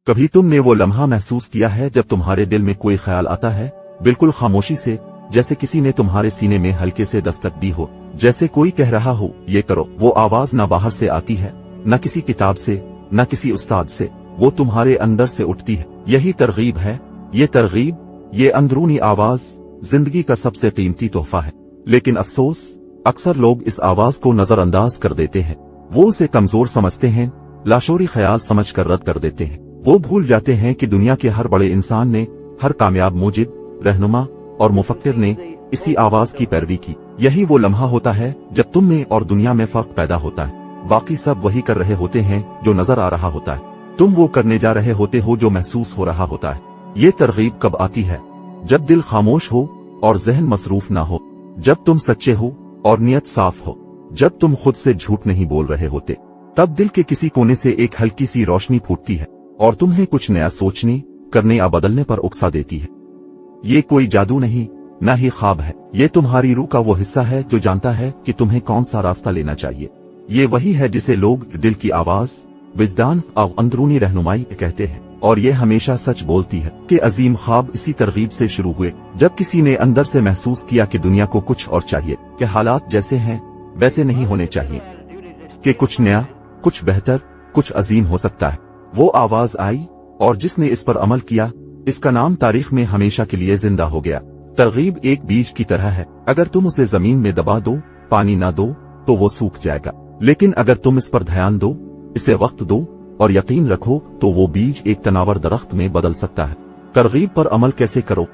कभी तुमने वो लम्हा महसूस किया है जब तुम्हारे दिल में कोई ख्याल आता है, बिल्कुल खामोशी से, जैसे किसी ने तुम्हारे सीने में हल्के से दस्तक दी हो, जैसे कोई कह रहा हो ये करो। वो आवाज न बाहर से आती है, न किसी किताब से, न किसी उस्ताद से, वो तुम्हारे अंदर से उठती है। यही तरगीब है। ये तरगीब, ये अंदरूनी आवाज जिंदगी का सबसे कीमती तोहफा है। लेकिन अफसोस, अक्सर लोग इस आवाज को नजरअंदाज कर देते हैं। वो उसे कमजोर समझते हैं, लाशोरी ख्याल समझकर रद्द कर देते हैं। वो भूल जाते हैं कि दुनिया के हर बड़े इंसान ने, हर कामयाब मुजिब, रहनुमा और मुफक्किर ने इसी आवाज की पैरवी की। यही वो लम्हा होता है जब तुम में और दुनिया में फर्क पैदा होता है। बाकी सब वही कर रहे होते हैं जो नजर आ रहा होता है, तुम वो करने जा रहे होते हो जो महसूस हो रहा होता है। ये तरगीब कब आती है? जब दिल खामोश हो और जहन मसरूफ ना हो, जब तुम सच्चे हो और नियत साफ हो, जब तुम खुद से झूठ नहीं बोल रहे होते। तब दिल के किसी कोने से एक हल्की सी रोशनी फूटती है और तुम्हें कुछ नया सोचने, करने या बदलने पर उकसा देती है। ये कोई जादू नहीं, न ही ख्वाब है। ये तुम्हारी रूह का वो हिस्सा है जो जानता है कि तुम्हें कौन सा रास्ता लेना चाहिए। ये वही है जिसे लोग दिल की आवाज, विजदान और अंदरूनी रहनुमाई कहते हैं। और ये हमेशा सच बोलती है कि अजीम ख्वाब इसी तरगीब से शुरू हुए, जब किसी ने अंदर से महसूस किया कि दुनिया को कुछ और चाहिए, कि हालात जैसे हैं वैसे नहीं होने चाहिए, कि कुछ नया, कुछ बेहतर, कुछ अजीम हो सकता है। वो आवाज आई और जिसने इस पर अमल किया, इसका नाम तारीख में हमेशा के लिए जिंदा हो गया। तरगीब एक बीज की तरह है। अगर तुम उसे जमीन में दबा दो, पानी ना दो, तो वो सूख जाएगा। लेकिन अगर तुम इस पर ध्यान दो, इसे वक्त दो और यकीन रखो, तो वो बीज एक तनावर दरख्त में बदल सकता है। तरगीब पर अमल कैसे करो?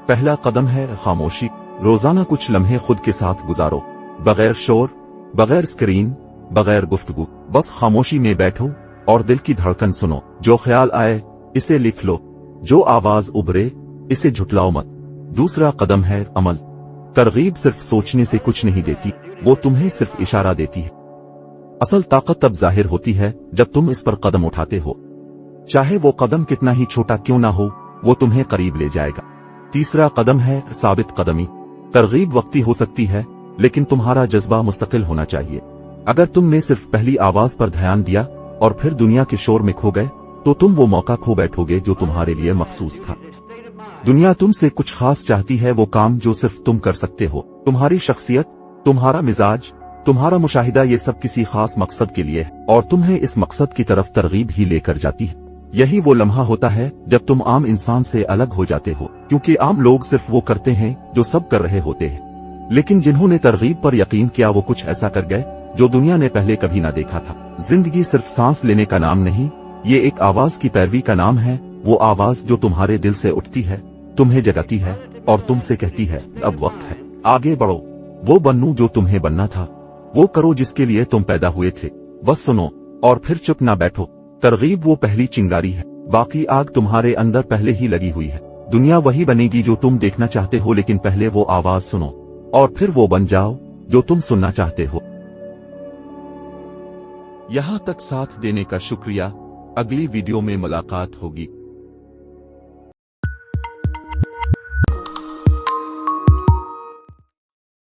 पहला कदम है खामोशी। रोजाना कुछ लम्हे खुद के साथ गुजारो, बगैर शोर, बगैर स्क्रीन, बगैर गुफ्तगू। बस खामोशी में बैठो और दिल की धड़कन सुनो। जो ख्याल आए इसे लिख लो, जो आवाज उभरे इसे झुटलाओ मत। दूसरा कदम है अमल। तरगीब सिर्फ सोचने से कुछ नहीं देती, वो तुम्हें सिर्फ इशारा देती है। असल ताकत तब जाहिर होती है जब तुम इस पर कदम उठाते हो, चाहे वो कदम कितना ही छोटा क्यों ना हो, वो तुम्हें करीब ले जाएगा। तीसरा कदम है साबित कदमी। तरगीब वक्ती हो सकती है, लेकिन तुम्हारा जज्बा मुस्तकिल होना चाहिए। अगर तुमने सिर्फ पहली आवाज पर ध्यान दिया और फिर दुनिया के शोर में खो गए, तो तुम वो मौका खो बैठोगे जो तुम्हारे लिए मखसूस था। दुनिया तुमसे कुछ खास चाहती है, वो काम जो सिर्फ तुम कर सकते हो। तुम्हारी शख्सियत, तुम्हारा मिजाज, तुम्हारा मुशाहिदा, ये सब किसी खास मकसद के लिए है और तुम्हें इस मकसद की तरफ तरगीब ही लेकर जाती है। यही वो लम्हा होता है जब तुम आम इंसान से अलग हो जाते हो, क्योंकि आम लोग सिर्फ वो करते हैं जो सब कर रहे होते हैं। लेकिन जिन्होंने तरगीब पर यकीन किया, वो कुछ ऐसा कर गए जो दुनिया ने पहले कभी ना देखा था। जिंदगी सिर्फ सांस लेने का नाम नहीं, ये एक आवाज की पैरवी का नाम है। वो आवाज जो तुम्हारे दिल से उठती है, तुम्हें जगाती है और तुमसे कहती है अब वक्त है, आगे बढ़ो। वो बनूं जो तुम्हें बनना था, वो करो जिसके लिए तुम पैदा हुए थे। बस सुनो और फिर चुप ना बैठो। तरगीब वो पहली चिंगारी है, बाकी आग तुम्हारे अंदर पहले ही लगी हुई है। दुनिया वही बनेगी जो तुम देखना चाहते हो, लेकिन पहले वो आवाज सुनो और फिर वो बन जाओ जो तुम सुनना चाहते हो। यहाँ तक साथ देने का शुक्रिया। अगली वीडियो में मुलाकात होगी।